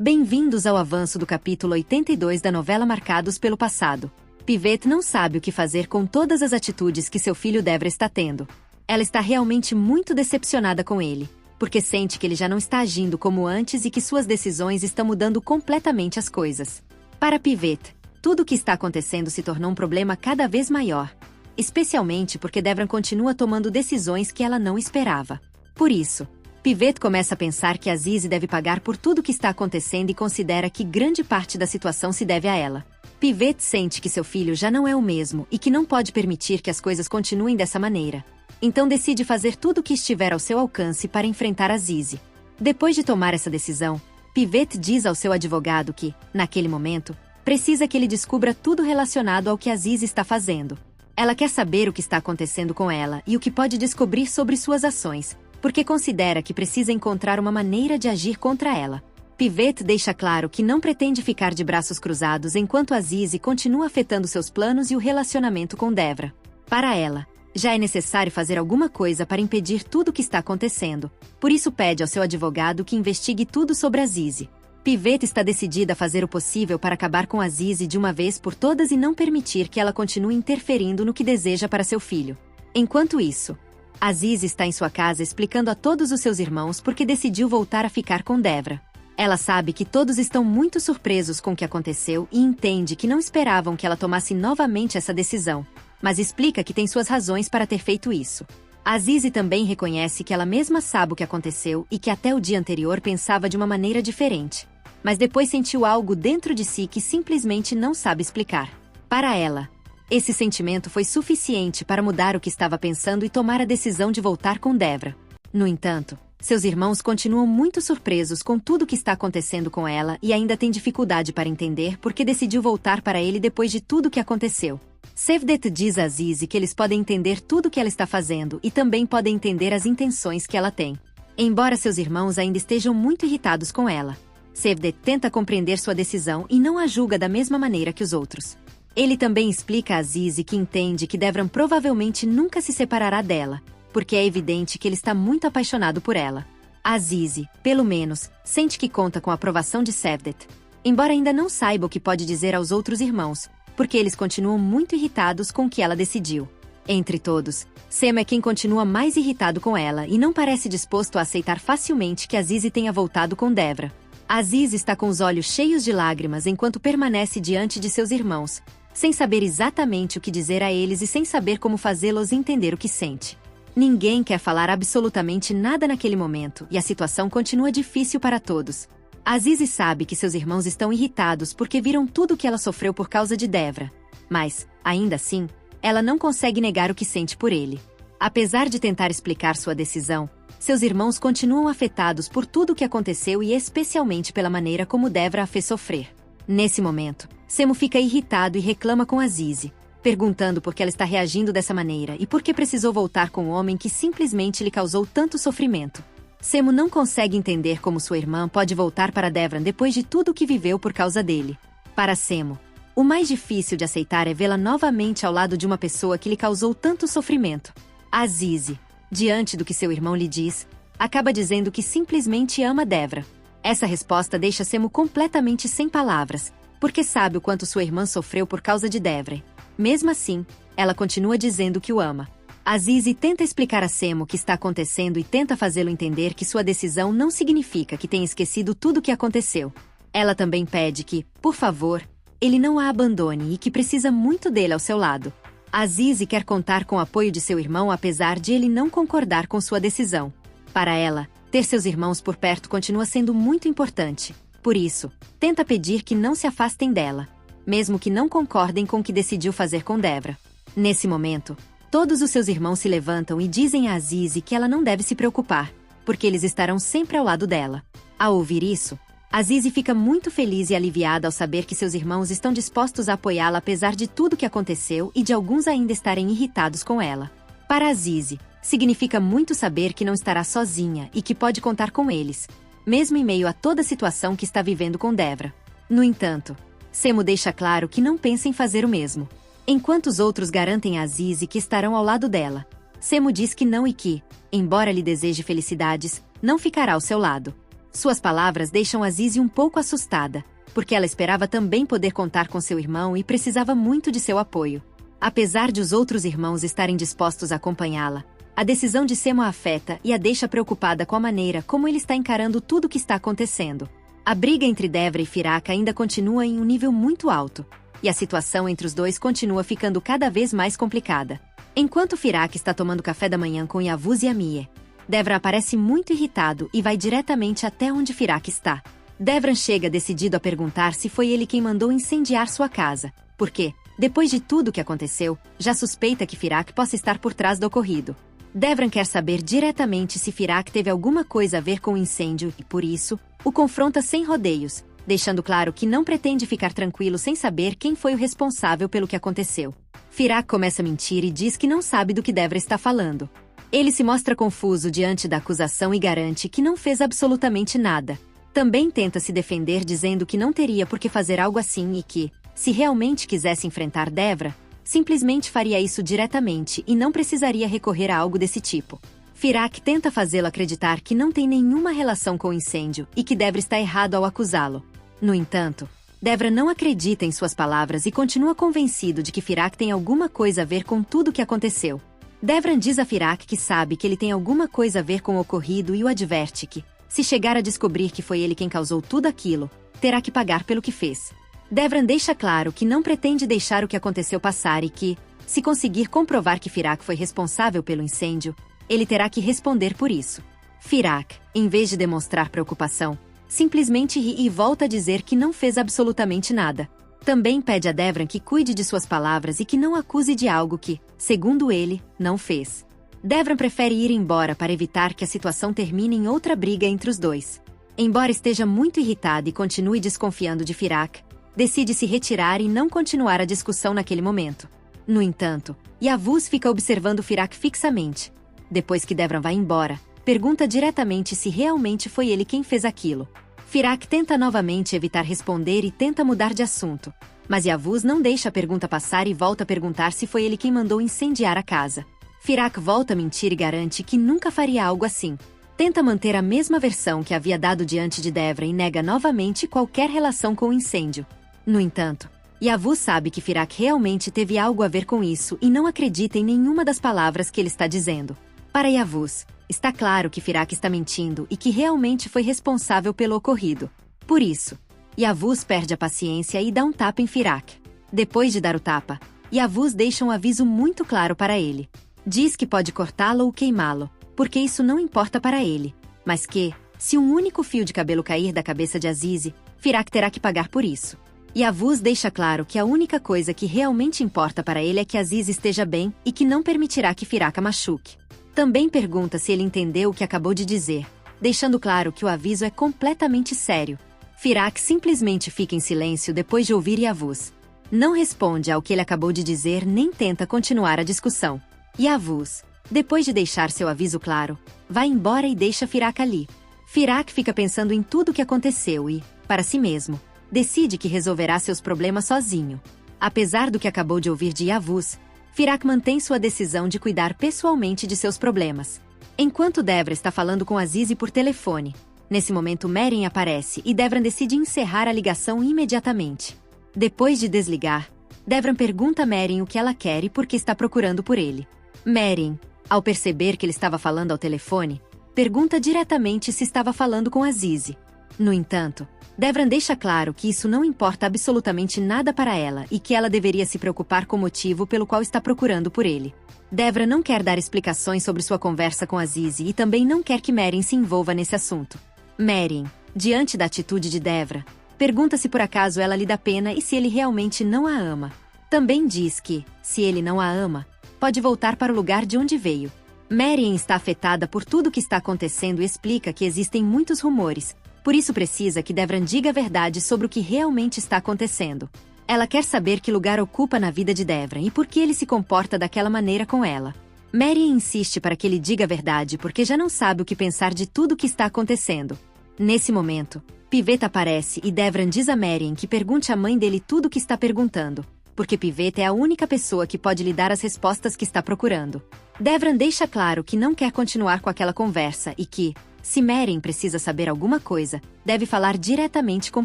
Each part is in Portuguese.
Bem-vindos ao avanço do capítulo 82 da novela Marcados pelo Passado. Pivete não sabe o que fazer com todas as atitudes que seu filho Devra está tendo. Ela está realmente muito decepcionada com ele, porque sente que ele já não está agindo como antes e que suas decisões estão mudando completamente as coisas. Para Pivete, tudo o que está acontecendo se tornou um problema cada vez maior, especialmente porque Devran continua tomando decisões que ela não esperava. Por isso, Pivete começa a pensar que Azize deve pagar por tudo o que está acontecendo e considera que grande parte da situação se deve a ela. Pivete sente que seu filho já não é o mesmo e que não pode permitir que as coisas continuem dessa maneira. Então decide fazer tudo o que estiver ao seu alcance para enfrentar Azize. Depois de tomar essa decisão, Pivete diz ao seu advogado que, naquele momento, precisa que ele descubra tudo relacionado ao que Azize está fazendo. Ela quer saber o que está acontecendo com ela e o que pode descobrir sobre suas ações, porque considera que precisa encontrar uma maneira de agir contra ela. Pivete deixa claro que não pretende ficar de braços cruzados enquanto Azize continua afetando seus planos e o relacionamento com Devra. Para ela, já é necessário fazer alguma coisa para impedir tudo o que está acontecendo, por isso pede ao seu advogado que investigue tudo sobre Azize. Pivete está decidida a fazer o possível para acabar com Azize de uma vez por todas e não permitir que ela continue interferindo no que deseja para seu filho. Enquanto isso, Azize está em sua casa explicando a todos os seus irmãos por que decidiu voltar a ficar com Devra. Ela sabe que todos estão muito surpresos com o que aconteceu e entende que não esperavam que ela tomasse novamente essa decisão, mas explica que tem suas razões para ter feito isso. Azize também reconhece que ela mesma sabe o que aconteceu e que até o dia anterior pensava de uma maneira diferente, mas depois sentiu algo dentro de si que simplesmente não sabe explicar. Para ela, esse sentimento foi suficiente para mudar o que estava pensando e tomar a decisão de voltar com Devra. No entanto, seus irmãos continuam muito surpresos com tudo o que está acontecendo com ela e ainda têm dificuldade para entender por que decidiu voltar para ele depois de tudo o que aconteceu. Cevdet diz a Azize que eles podem entender tudo o que ela está fazendo e também podem entender as intenções que ela tem. Embora seus irmãos ainda estejam muito irritados com ela, Cevdet tenta compreender sua decisão e não a julga da mesma maneira que os outros. Ele também explica a Azize que entende que Devran provavelmente nunca se separará dela, porque é evidente que ele está muito apaixonado por ela. Azize, pelo menos, sente que conta com a aprovação de Cevdet, embora ainda não saiba o que pode dizer aos outros irmãos, porque eles continuam muito irritados com o que ela decidiu. Entre todos, Sem é quem continua mais irritado com ela e não parece disposto a aceitar facilmente que Azize tenha voltado com Devra. Azize está com os olhos cheios de lágrimas enquanto permanece diante de seus irmãos, sem saber exatamente o que dizer a eles e sem saber como fazê-los entender o que sente. Ninguém quer falar absolutamente nada naquele momento e a situação continua difícil para todos. Azize sabe que seus irmãos estão irritados porque viram tudo o que ela sofreu por causa de Devra, mas, ainda assim, ela não consegue negar o que sente por ele. Apesar de tentar explicar sua decisão, seus irmãos continuam afetados por tudo o que aconteceu e especialmente pela maneira como Devra a fez sofrer. Nesse momento, Semo fica irritado e reclama com Azize, perguntando por que ela está reagindo dessa maneira e por que precisou voltar com o homem que simplesmente lhe causou tanto sofrimento. Semo não consegue entender como sua irmã pode voltar para Devran depois de tudo o que viveu por causa dele. Para Semo, o mais difícil de aceitar é vê-la novamente ao lado de uma pessoa que lhe causou tanto sofrimento. Azize, diante do que seu irmão lhe diz, acaba dizendo que simplesmente ama Devra. Essa resposta deixa Semo completamente sem palavras, porque sabe o quanto sua irmã sofreu por causa de Devra. Mesmo assim, ela continua dizendo que o ama. Azize tenta explicar a Semo o que está acontecendo e tenta fazê-lo entender que sua decisão não significa que tenha esquecido tudo o que aconteceu. Ela também pede que, por favor, ele não a abandone e que precisa muito dele ao seu lado. Azize quer contar com o apoio de seu irmão apesar de ele não concordar com sua decisão. Para ela, ter seus irmãos por perto continua sendo muito importante. Por isso, tenta pedir que não se afastem dela, mesmo que não concordem com o que decidiu fazer com Devra. Nesse momento, todos os seus irmãos se levantam e dizem a Azize que ela não deve se preocupar, porque eles estarão sempre ao lado dela. Ao ouvir isso, Azize fica muito feliz e aliviada ao saber que seus irmãos estão dispostos a apoiá-la apesar de tudo o que aconteceu e de alguns ainda estarem irritados com ela. Para Azize, significa muito saber que não estará sozinha e que pode contar com eles, mesmo em meio a toda a situação que está vivendo com Devra. No entanto, Semo deixa claro que não pensa em fazer o mesmo. Enquanto os outros garantem a Azize que estarão ao lado dela, Semo diz que não e que, embora lhe deseje felicidades, não ficará ao seu lado. Suas palavras deixam Azizi um pouco assustada, porque ela esperava também poder contar com seu irmão e precisava muito de seu apoio. Apesar de os outros irmãos estarem dispostos a acompanhá-la, a decisão de Semo a afeta e a deixa preocupada com a maneira como ele está encarando tudo o que está acontecendo. A briga entre Devra e Firak ainda continua em um nível muito alto, e a situação entre os dois continua ficando cada vez mais complicada. Enquanto Firak está tomando café da manhã com Yavuz e Amie, Devran aparece muito irritado e vai diretamente até onde Firak está. Devran chega decidido a perguntar se foi ele quem mandou incendiar sua casa, porque, depois de tudo o que aconteceu, já suspeita que Firak possa estar por trás do ocorrido. Devran quer saber diretamente se Firak teve alguma coisa a ver com o incêndio e, por isso, o confronta sem rodeios, deixando claro que não pretende ficar tranquilo sem saber quem foi o responsável pelo que aconteceu. Firak começa a mentir e diz que não sabe do que Devra está falando. Ele se mostra confuso diante da acusação e garante que não fez absolutamente nada. Também tenta se defender dizendo que não teria por que fazer algo assim e que, se realmente quisesse enfrentar Devra, simplesmente faria isso diretamente e não precisaria recorrer a algo desse tipo. Firak tenta fazê-lo acreditar que não tem nenhuma relação com o incêndio e que Devra está errado ao acusá-lo. No entanto, Devra não acredita em suas palavras e continua convencido de que Firak tem alguma coisa a ver com tudo o que aconteceu. Devran diz a Firak que sabe que ele tem alguma coisa a ver com o ocorrido e o adverte que, se chegar a descobrir que foi ele quem causou tudo aquilo, terá que pagar pelo que fez. Devran deixa claro que não pretende deixar o que aconteceu passar e que, se conseguir comprovar que Firak foi responsável pelo incêndio, ele terá que responder por isso. Firak, em vez de demonstrar preocupação, simplesmente ri e volta a dizer que não fez absolutamente nada. Também pede a Devran que cuide de suas palavras e que não acuse de algo que, segundo ele, não fez. Devran prefere ir embora para evitar que a situação termine em outra briga entre os dois. Embora esteja muito irritado e continue desconfiando de Firak, decide se retirar e não continuar a discussão naquele momento. No entanto, Yavuz fica observando Firak fixamente. Depois que Devran vai embora, pergunta diretamente se realmente foi ele quem fez aquilo. Firak tenta novamente evitar responder e tenta mudar de assunto, mas Yavuz não deixa a pergunta passar e volta a perguntar se foi ele quem mandou incendiar a casa. Firak volta a mentir e garante que nunca faria algo assim. Tenta manter a mesma versão que havia dado diante de Devran e nega novamente qualquer relação com o incêndio. No entanto, Yavuz sabe que Firak realmente teve algo a ver com isso e não acredita em nenhuma das palavras que ele está dizendo. Para Yavuz, está claro que Firak está mentindo e que realmente foi responsável pelo ocorrido. Por isso, Yavuz perde a paciência e dá um tapa em Firak. Depois de dar o tapa, Yavuz deixa um aviso muito claro para ele. Diz que pode cortá-lo ou queimá-lo, porque isso não importa para ele, mas que, se um único fio de cabelo cair da cabeça de Azizi, Firak terá que pagar por isso. Yavuz deixa claro que a única coisa que realmente importa para ele é que Azizi esteja bem e que não permitirá que Firak a machuque. Também pergunta se ele entendeu o que acabou de dizer, deixando claro que o aviso é completamente sério. Firak simplesmente fica em silêncio depois de ouvir Yavuz. Não responde ao que ele acabou de dizer nem tenta continuar a discussão. Yavuz, depois de deixar seu aviso claro, vai embora e deixa Firak ali. Firak fica pensando em tudo o que aconteceu e, para si mesmo, decide que resolverá seus problemas sozinho. Apesar do que acabou de ouvir de Yavuz, Firak mantém sua decisão de cuidar pessoalmente de seus problemas. Enquanto Devra está falando com Azizi por telefone, nesse momento Merin aparece e Devran decide encerrar a ligação imediatamente. Depois de desligar, Devran pergunta a Merin o que ela quer e por que está procurando por ele. Merin, ao perceber que ele estava falando ao telefone, pergunta diretamente se estava falando com Azizi. No entanto, Devran deixa claro que isso não importa absolutamente nada para ela e que ela deveria se preocupar com o motivo pelo qual está procurando por ele. Devran não quer dar explicações sobre sua conversa com Azizi e também não quer que Merin se envolva nesse assunto. Merin, diante da atitude de Devra, pergunta se por acaso ela lhe dá pena e se ele realmente não a ama. Também diz que, se ele não a ama, pode voltar para o lugar de onde veio. Merin está afetada por tudo o que está acontecendo e explica que existem muitos rumores, por isso precisa que Devran diga a verdade sobre o que realmente está acontecendo. Ela quer saber que lugar ocupa na vida de Devran e por que ele se comporta daquela maneira com ela. Merin insiste para que ele diga a verdade porque já não sabe o que pensar de tudo o que está acontecendo. Nesse momento, Piveta aparece e Devran diz a Merin que pergunte à mãe dele tudo o que está perguntando, porque Piveta é a única pessoa que pode lhe dar as respostas que está procurando. Devran deixa claro que não quer continuar com aquela conversa e que, Se Meren precisa saber alguma coisa, deve falar diretamente com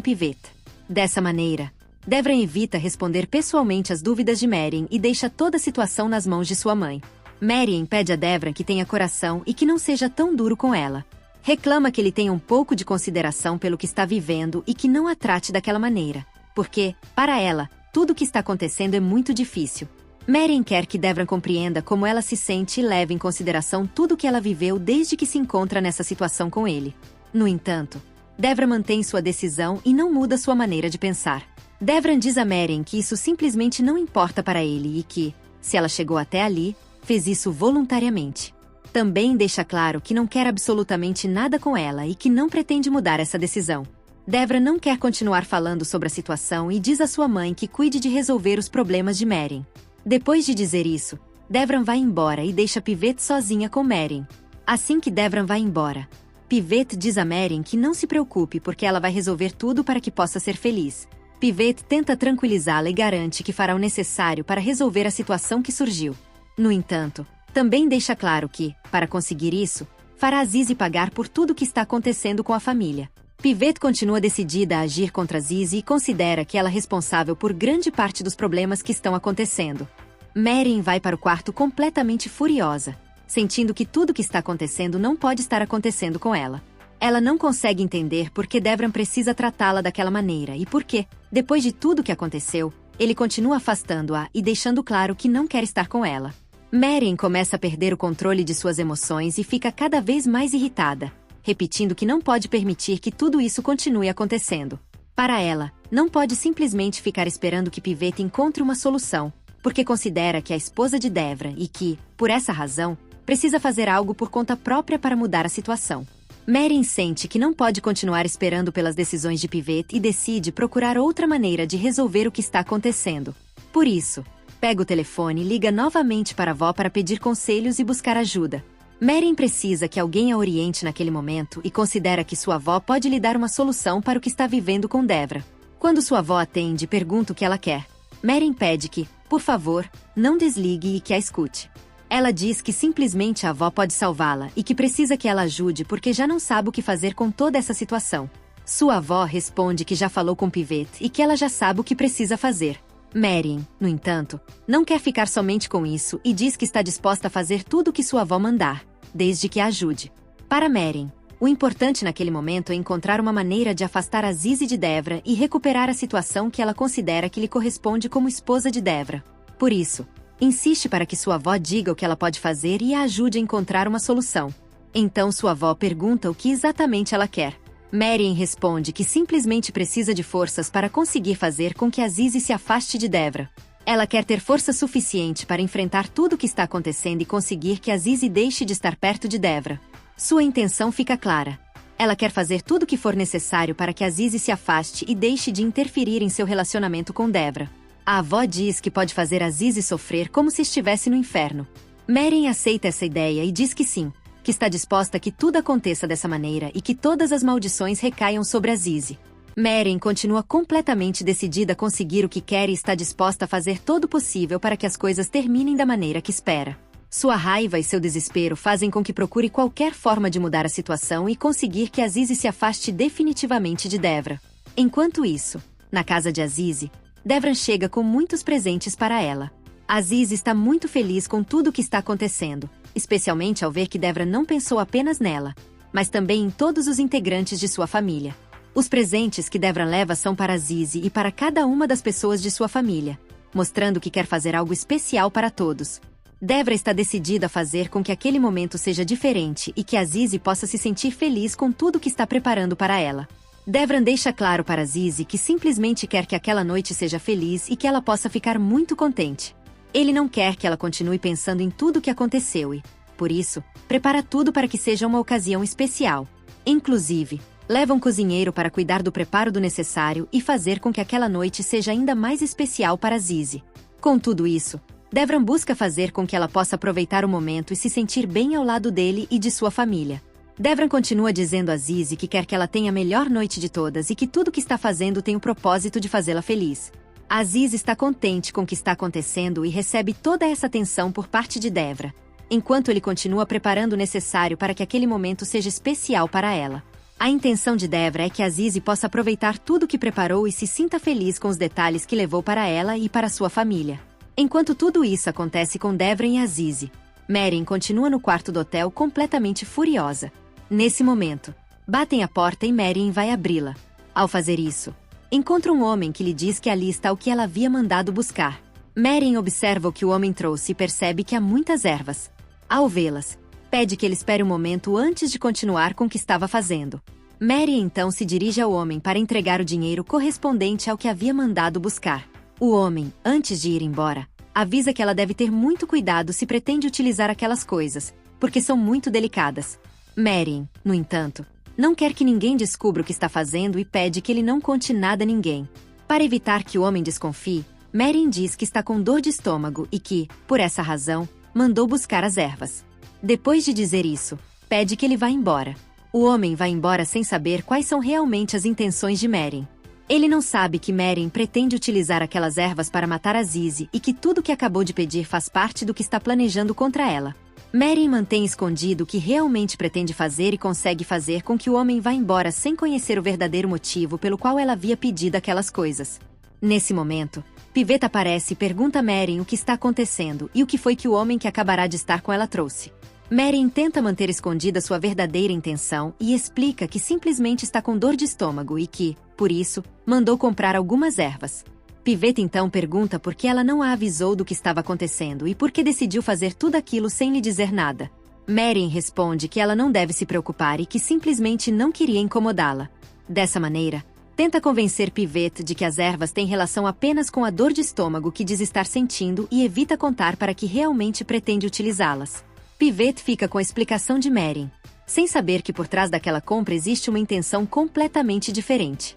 Pivete. Dessa maneira, Devran evita responder pessoalmente às dúvidas de Meren e deixa toda a situação nas mãos de sua mãe. Meren pede a Devran que tenha coração e que não seja tão duro com ela. Reclama que ele tenha um pouco de consideração pelo que está vivendo e que não a trate daquela maneira, porque, para ela, tudo o que está acontecendo é muito difícil. Meren quer que Devran compreenda como ela se sente e leve em consideração tudo o que ela viveu desde que se encontra nessa situação com ele. No entanto, Devran mantém sua decisão e não muda sua maneira de pensar. Devran diz a Meren que isso simplesmente não importa para ele e que, se ela chegou até ali, fez isso voluntariamente. Também deixa claro que não quer absolutamente nada com ela e que não pretende mudar essa decisão. Devran não quer continuar falando sobre a situação e diz à sua mãe que cuide de resolver os problemas de Meren. Depois de dizer isso, Devran vai embora e deixa Pivete sozinha com Meren. Assim que Devran vai embora, Pivete diz a Meren que não se preocupe porque ela vai resolver tudo para que possa ser feliz. Pivete tenta tranquilizá-la e garante que fará o necessário para resolver a situação que surgiu. No entanto, também deixa claro que, para conseguir isso, fará Zizi pagar por tudo o que está acontecendo com a família. Pivete continua decidida a agir contra Zizi e considera que ela é responsável por grande parte dos problemas que estão acontecendo. Meren vai para o quarto completamente furiosa, sentindo que tudo o que está acontecendo não pode estar acontecendo com ela. Ela não consegue entender por que Devran precisa tratá-la daquela maneira e por que, depois de tudo o que aconteceu, ele continua afastando-a e deixando claro que não quer estar com ela. Meren começa a perder o controle de suas emoções e fica cada vez mais irritada, repetindo que não pode permitir que tudo isso continue acontecendo. Para ela, não pode simplesmente ficar esperando que Pivete encontre uma solução, porque considera que é a esposa de Devran e que, por essa razão, precisa fazer algo por conta própria para mudar a situação. Meren sente que não pode continuar esperando pelas decisões de Pivete e decide procurar outra maneira de resolver o que está acontecendo. Por isso, pega o telefone e liga novamente para a avó para pedir conselhos e buscar ajuda. Meren precisa que alguém a oriente naquele momento e considera que sua avó pode lhe dar uma solução para o que está vivendo com Devran. Quando sua avó atende e pergunta o que ela quer, Meren pede que, por favor, não desligue e que a escute. Ela diz que simplesmente a avó pode salvá-la e que precisa que ela ajude porque já não sabe o que fazer com toda essa situação. Sua avó responde que já falou com Pivete e que ela já sabe o que precisa fazer. Meren, no entanto, não quer ficar somente com isso e diz que está disposta a fazer tudo o que sua avó mandar, desde que a ajude. Para Meren, o importante naquele momento é encontrar uma maneira de afastar a Zizi de Devran e recuperar a situação que ela considera que lhe corresponde como esposa de Devran. Por isso, insiste para que sua avó diga o que ela pode fazer e a ajude a encontrar uma solução. Então sua avó pergunta o que exatamente ela quer. Meren responde que simplesmente precisa de forças para conseguir fazer com que a Zizi se afaste de Devran. Ela quer ter força suficiente para enfrentar tudo o que está acontecendo e conseguir que a Zizi deixe de estar perto de Devran. Sua intenção fica clara. Ela quer fazer tudo o que for necessário para que a Zizi se afaste e deixe de interferir em seu relacionamento com Devran. A avó diz que pode fazer a Zizi sofrer como se estivesse no inferno. Meren aceita essa ideia e diz que sim, que está disposta a que tudo aconteça dessa maneira e que todas as maldições recaiam sobre a Zizi. Meren continua completamente decidida a conseguir o que quer e está disposta a fazer todo o possível para que as coisas terminem da maneira que espera. Sua raiva e seu desespero fazem com que procure qualquer forma de mudar a situação e conseguir que a Zizi se afaste definitivamente de Devran. Enquanto isso, na casa de Azizi, Devran chega com muitos presentes para ela. Aziz está muito feliz com tudo o que está acontecendo, especialmente ao ver que Devran não pensou apenas nela, mas também em todos os integrantes de sua família. Os presentes que Devran leva são para Zizi e para cada uma das pessoas de sua família, mostrando que quer fazer algo especial para todos. Devran está decidida a fazer com que aquele momento seja diferente e que a Zizi possa se sentir feliz com tudo o que está preparando para ela. Devran deixa claro para Zizi que simplesmente quer que aquela noite seja feliz e que ela possa ficar muito contente. Ele não quer que ela continue pensando em tudo o que aconteceu e, por isso, prepara tudo para que seja uma ocasião especial. Inclusive, leva um cozinheiro para cuidar do preparo do necessário e fazer com que aquela noite seja ainda mais especial para Zizi. Com tudo isso, Devran busca fazer com que ela possa aproveitar o momento e se sentir bem ao lado dele e de sua família. Devran continua dizendo a Zizi que quer que ela tenha a melhor noite de todas e que tudo o que está fazendo tem o propósito de fazê-la feliz. Aziz está contente com o que está acontecendo e recebe toda essa atenção por parte de Devran. enquanto ele continua preparando o necessário para que aquele momento seja especial para ela. A intenção de Devra é que Azize possa aproveitar tudo o que preparou e se sinta feliz com os detalhes que levou para ela e para sua família. Enquanto tudo isso acontece com Devra e Azize, Merin continua no quarto do hotel completamente furiosa. Nesse momento, batem a porta e Merin vai abri-la. Ao fazer isso, encontra um homem que lhe diz que ali está o que ela havia mandado buscar. Merin observa o que o homem trouxe e percebe que há muitas ervas. Ao vê-las, pede que ele espere um momento antes de continuar com o que estava fazendo. Merin então se dirige ao homem para entregar o dinheiro correspondente ao que havia mandado buscar. O homem, antes de ir embora, avisa que ela deve ter muito cuidado se pretende utilizar aquelas coisas, porque são muito delicadas. Merin, no entanto, não quer que ninguém descubra o que está fazendo e pede que ele não conte nada a ninguém. Para evitar que o homem desconfie, Merin diz que está com dor de estômago e que, por essa razão, mandou buscar as ervas. Depois de dizer isso, pede que ele vá embora. O homem vai embora sem saber quais são realmente as intenções de Merin. Ele não sabe que Merin pretende utilizar aquelas ervas para matar Azize e que tudo o que acabou de pedir faz parte do que está planejando contra ela. Merin mantém escondido o que realmente pretende fazer e consegue fazer com que o homem vá embora sem conhecer o verdadeiro motivo pelo qual ela havia pedido aquelas coisas. Nesse momento, Pivete aparece e pergunta a Merin o que está acontecendo e o que foi que o homem que acabará de estar com ela trouxe. Merin tenta manter escondida sua verdadeira intenção e explica que simplesmente está com dor de estômago e que, por isso, mandou comprar algumas ervas. Pivete então pergunta por que ela não a avisou do que estava acontecendo e por que decidiu fazer tudo aquilo sem lhe dizer nada. Merin responde que ela não deve se preocupar e que simplesmente não queria incomodá-la. Dessa maneira, tenta convencer Pivete de que as ervas têm relação apenas com a dor de estômago que diz estar sentindo e evita contar para que realmente pretende utilizá-las. Pivete fica com a explicação de Merin, sem saber que por trás daquela compra existe uma intenção completamente diferente.